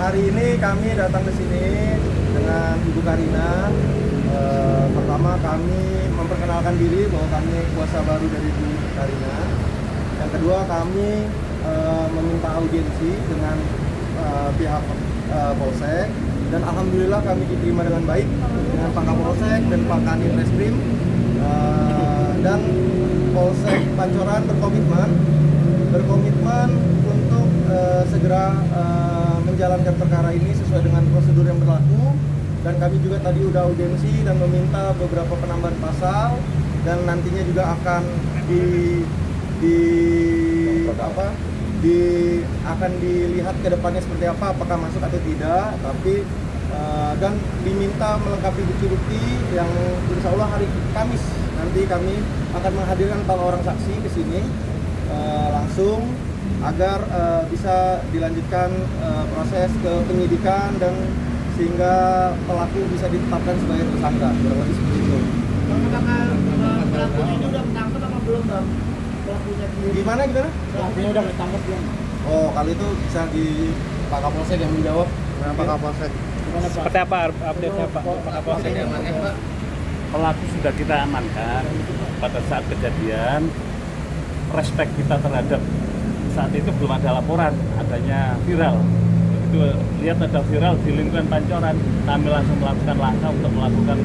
hari ini kami datang ke sini dengan Ibu Karina. Pertama kami memperkenalkan diri bahwa kami kuasa baru dari Ibu Karina. Yang kedua kami meminta audiensi dengan pihak Polsek, dan alhamdulillah kami diterima dengan baik dengan Pak Kapolsek dan Pak Kanit Reskrim, dan Polsek Pancoran berkomitmen untuk segera menjalankan perkara ini sesuai dengan prosedur yang berlaku. Dan kami juga tadi udah audiensi dan meminta beberapa penambahan pasal, dan nantinya juga akan akan dilihat ke depannya seperti apa, apakah masuk atau tidak. Tapi dan diminta melengkapi bukti-bukti yang insya Allah hari Kamis nanti kami akan menghadirkan 4 orang saksi ke sini langsung agar bisa dilanjutkan proses ke penyidikan, dan sehingga pelaku bisa ditetapkan sebagai tersangka, kurang lebih seperti itu. Pelakunya ini udah menangkap apa belum, Bang? Pelakunya sendiri. Gimana? Pelakunya udah ditangkap belum? Oh, kali itu bisa di Pak Kapolsek yang menjawab. Nah, Pak Kapolsek. Gimana, Pak? Seperti apa update-nya Pak Kapolsek? Pelaku sudah kita amankan. Pada saat kejadian, respek kita terhadap saat itu belum ada laporan adanya viral. Begitu lihat ada viral di lingkungan Pancoran, kami langsung melakukan langkah untuk melakukan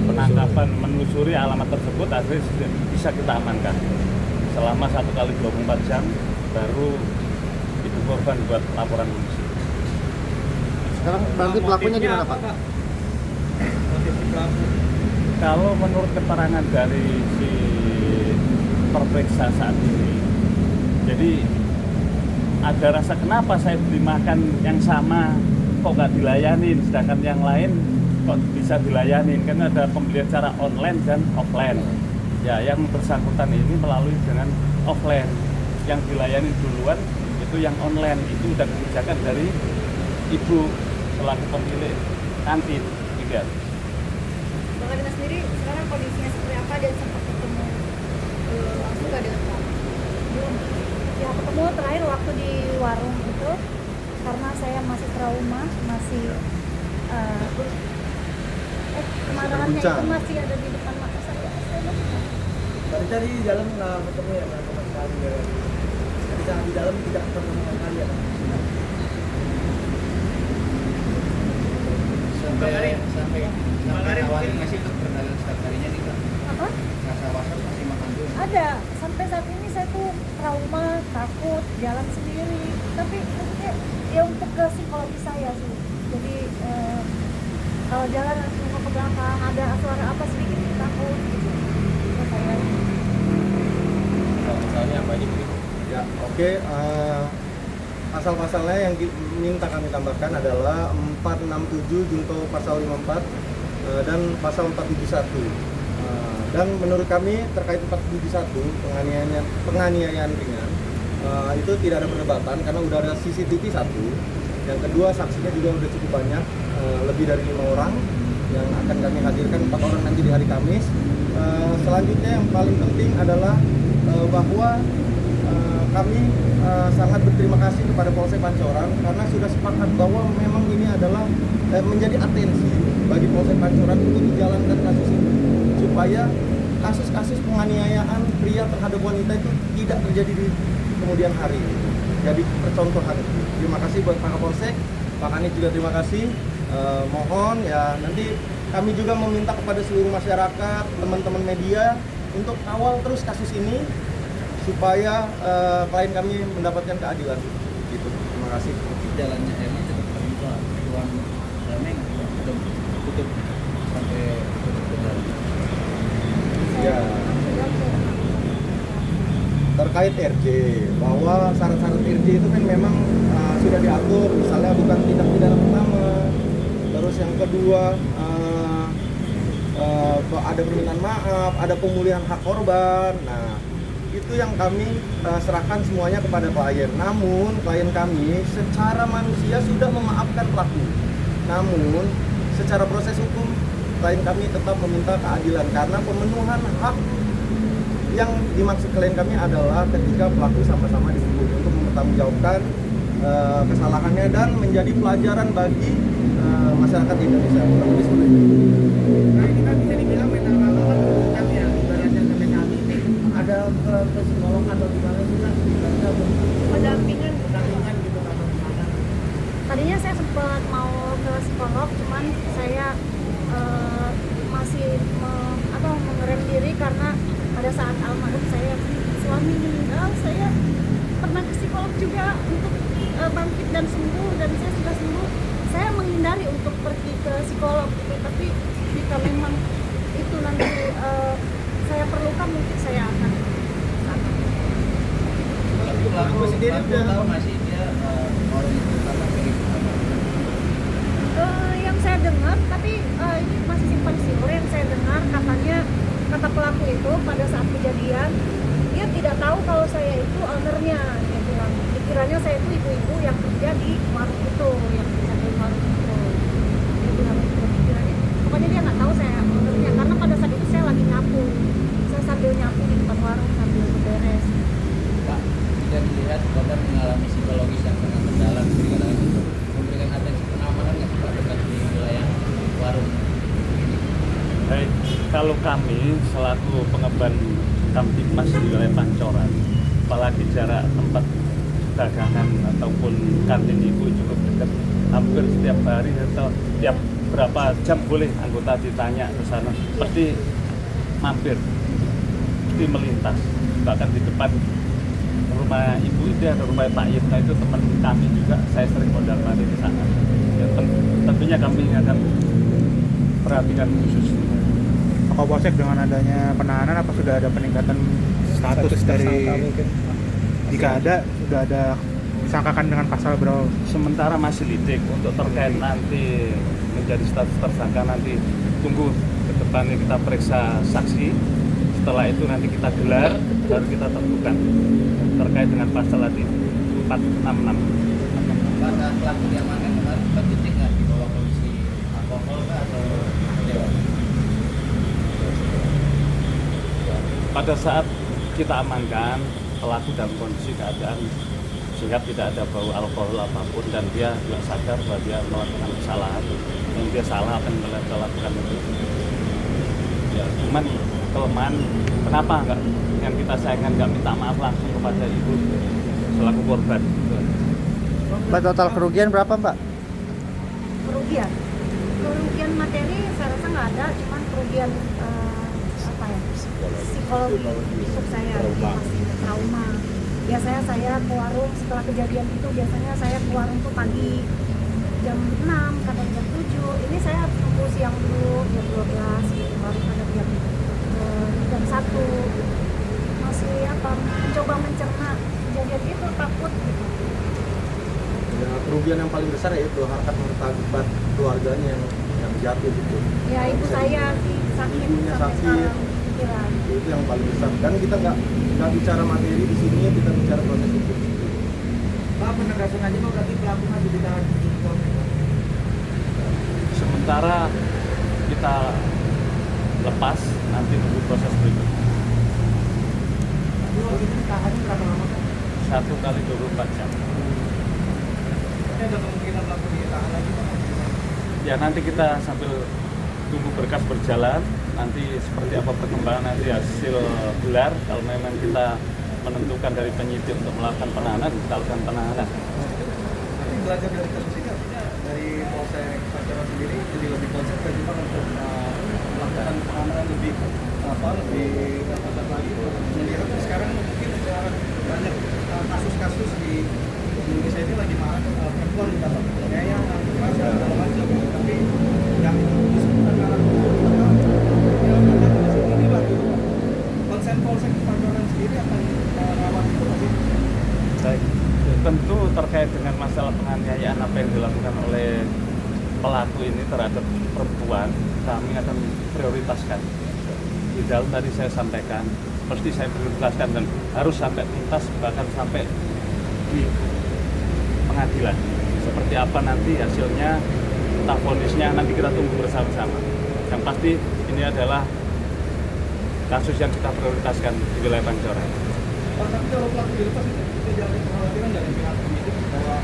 penangkapan, menelusuri alamat tersebut. Akhirnya bisa kita amankan selama 1 kali 24 jam, baru ibu korban buat laporan polisi. Sekarang berarti pelakunya di mana, Pak? Kalau menurut keterangan dari si terperiksa saat ini, jadi ada rasa kenapa saya beli makan yang sama kok nggak dilayanin, sedangkan yang lain kok bisa dilayanin, karena ada pembelian secara online dan offline. Ya, yang bersangkutan ini melalui dengan offline, yang dilayani duluan itu yang online. Itu udah kebijakan dari ibu selaku pemilik kantin juga. Bang Karina sendiri sekarang kondisinya seperti apa, dan sempat ketemu langsung nggak dengan Pak? Belum. Ya ketemu terakhir waktu di warung itu, karena saya masih trauma, masih kemarahannya itu masih ada di depan mata saya. Tadi di dalam nggak ketemu ya, nggak sama sekali ya. Jadi saat di dalam tidak ketemu sama sekali ya. Sampai awalnya masih untuk berdagang setiap harinya nih, Pak. Apa? Rasa was-was masih makan dulu. Ada. Sampai saat ini saya tuh trauma, takut jalan sendiri. Tapi maksudnya ya untuk ke psikologi saya sih. Jadi kalau jalan nengok ke belakang ada suara apa sedikit takut gitu. Ya saya. Misalnya apa aja begitu? Ya, oke. Pasal-pasalnya yang minta kami tambahkan adalah 467 junto pasal 54 dan pasal 471. Dan menurut kami terkait 471 penganiayaan ringan, itu tidak ada perdebatan karena udah ada CCTV 1. Yang kedua, saksinya juga udah cukup banyak, lebih dari 5 orang yang akan kami hadirkan, 4 orang nanti di hari Kamis. Selanjutnya yang paling penting adalah bahwa kami sangat berterima kasih kepada Polsek Pancoran karena sudah sepakat bahwa memang ini adalah menjadi atensi bagi Polsek Pancoran untuk menjalankan kasus ini, supaya kasus-kasus penganiayaan pria terhadap wanita itu tidak terjadi di kemudian hari. Jadi percontohan. Terima kasih buat Pak Kapolsek, Pak Kanit juga terima kasih. Mohon ya nanti kami juga meminta kepada seluruh masyarakat, teman-teman media untuk kawal terus kasus ini supaya klien kami mendapatkan keadilan. Gitu. Terima kasih. Jalannya emang tetap terbuka, ruang ramai udah tutup sampai tutup. Ya. Terkait RJ, bahwa syarat-syarat RJ itu kan memang sudah diatur, misalnya bukan tindak pidana pertama, terus yang kedua ada permintaan maaf, ada pemulihan hak korban. Nah, itu yang kami serahkan semuanya kepada klien. Namun klien kami secara manusia sudah memaafkan pelaku. Namun secara proses hukum klien kami tetap meminta keadilan karena pemenuhan hak yang dimaksud klien kami adalah ketika pelaku sama-sama dihukum untuk mempertanggungjawabkan kesalahannya dan menjadi pelajaran bagi masyarakat Indonesia. Kurang lebih seperti itu. Nah ini kan bisa dibilang mental health kan ya, ibaratnya KPKB ini ada ke psikolog atau gimana sih kan? Pendampingan. Pendampingan gitu atau gimana? Tadinya saya sempat mau ke psikolog, cuman saya masih mengerem diri karena pada saat almarhum saya suami meninggal, saya pernah ke psikolog juga untuk bangkit dan sembuh, dan saya sudah sembuh. Saya menghindari untuk pergi ke psikolog gitu, tapi jika memang itu nanti saya perlukan, mungkin saya akan ke sana. Pelaku sendiri udah tahu nggak sih dia orang itu apa mirip apa? Yang saya dengar, tapi ini masih simpang siur, yang saya dengar katanya, kata pelaku itu pada saat kejadian dia tidak tahu kalau saya itu ownernya. Dia bilang dikiranya saya itu ibu-ibu yang kerja di warung itu, yang kerja di warung itu. Dia bilang itu dikiranya, pokoknya dia nggak tahu saya ownernya karena pada saat itu saya lagi nyapu, saya sambil nyapu di depan warung sambil beres. Pak, tidak dilihat korban mengalami psikologis yang sangat mendalam, dikatakan untuk memberikan atensi pengamanan yang Pak dekat di wilayah warung. Baik, kalau kami selaku pengemban Kamtipmas di wilayah Pancoran, apalagi jarak tempat dagangan ataupun kantin ibu cukup dekat, hampir setiap hari atau tiap berapa jam boleh anggota ditanya ke sana, pasti mampir, pasti melintas. Bahkan di depan rumah ibu itu ada rumah Pak Yitna, itu teman kami juga, saya sering mondar-mandir di sana. Ya, tentunya kami akan perhatikan khusus. Pak Kapolsek, dengan adanya penahanan apa sudah ada peningkatan status dari, jika ada sudah ada disangkakan dengan pasal berapa? Sementara masih lidik, untuk terkait nanti menjadi status tersangka nanti tunggu ke depannya kita periksa saksi, setelah itu nanti kita gelar baru kita tentukan terkait dengan pasal tadi 466. Pada pelaku diamankan kemarin sempat dicek nggak di bawah kondisi alkohol kah atau dewa? Pada saat kita amankan, pelaku dalam kondisi keadaan sehat, tidak ada bau alkohol apapun, dan dia juga sadar bahwa dia melakukan kesalahan, yang dia salah akan melakukan itu. Ya, cuman kelemahan, kenapa enggak yang kita sayangkan nggak minta maaf langsung kepada ibu selaku korban? Mbak, total kerugian berapa, Mbak? Kerugian materi saya rasa nggak ada, cuman kerugian psikologi untuk saya masih trauma. Biasanya saya ke warung setelah kejadian itu, biasanya saya ke warung tuh pagi jam 6, kadang jam 7. Ini saya harus tunggu siang dulu jam 12 gitu, baru kadang jam 1. Masih mencoba mencerna kejadian itu, takut gitu. Ya, kerugian yang paling besar yaitu harkat martabat keluarganya yang jatuh gitu. Ya, ibu saya sakit Ibunya sampai sakit. sekarang pikiran. Itu yang paling besar. Dan kita nggak bicara materi di sini, kita bicara proses hukum. Pak, penegasan aja Pak, berarti pelaku masih ditahan di Polres. Sementara kita lepas, nanti tunggu proses berikutnya. Tapi waktu itu ditahan berapa lama Pak? 1 kali 24 jam. Tapi ada kemungkinan pelaku ditahan lagi Pak? Ya, nanti kita sambil tunggu berkas berjalan, nanti seperti apa perkembangan nanti hasil gelar. Kalau memang kita menentukan dari penyidik untuk melakukan penahanan, kita lakukan penahanan. Tapi belajar dari kasus ini artinya dari Polsek Pancoran sendiri jadi lebih konsisten juga untuk melakukan pengamanan lebih ketat lagi. Melihat sekarang mungkin banyak kasus-kasus di Indonesia ini lagi marak perempuan dapat penganiayaan, kekerasan segala macam. Tapi yang disebutkan konsen Polsek Pancoran sendiri akan merawat itu lagi. Baik, tentu terkait dengan masalah penganiayaan apa yang dilakukan oleh pelaku ini terhadap perempuan, kami akan prioritaskan. Di dalam tadi saya sampaikan, pasti saya prioritaskan dan harus sampai tuntas, bahkan sampai di pengadilan. Seperti apa nanti hasilnya, entah vonisnya, nanti kita tunggu bersama-sama. Yang pasti ini adalah kasus yang kita prioritaskan di wilayah Pancoran. Tapi kalau pelaku dilepas itu tidak ada kekhawatiran dari pihak penyidik bahwa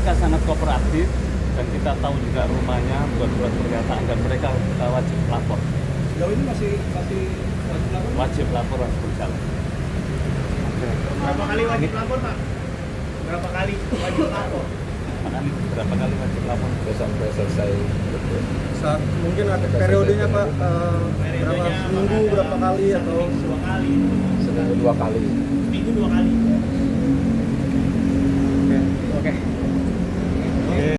mereka sangat kooperatif dan kita tahu juga rumahnya buat surat pernyataan dan mereka wajib lapor. Sejauh ini masih wajib lapor? Wajib lapor harus berjalan. Berapa kali wajib lapor, Pak? Berapa kali wajib lapor? Makanya berapa kali wajib lapor? Sampai selesai. Saat mungkin ada periodenya Pak, berapa seminggu berapa kali atau 2 kali. Seminggu 2 kali. Seminggu 2 kali.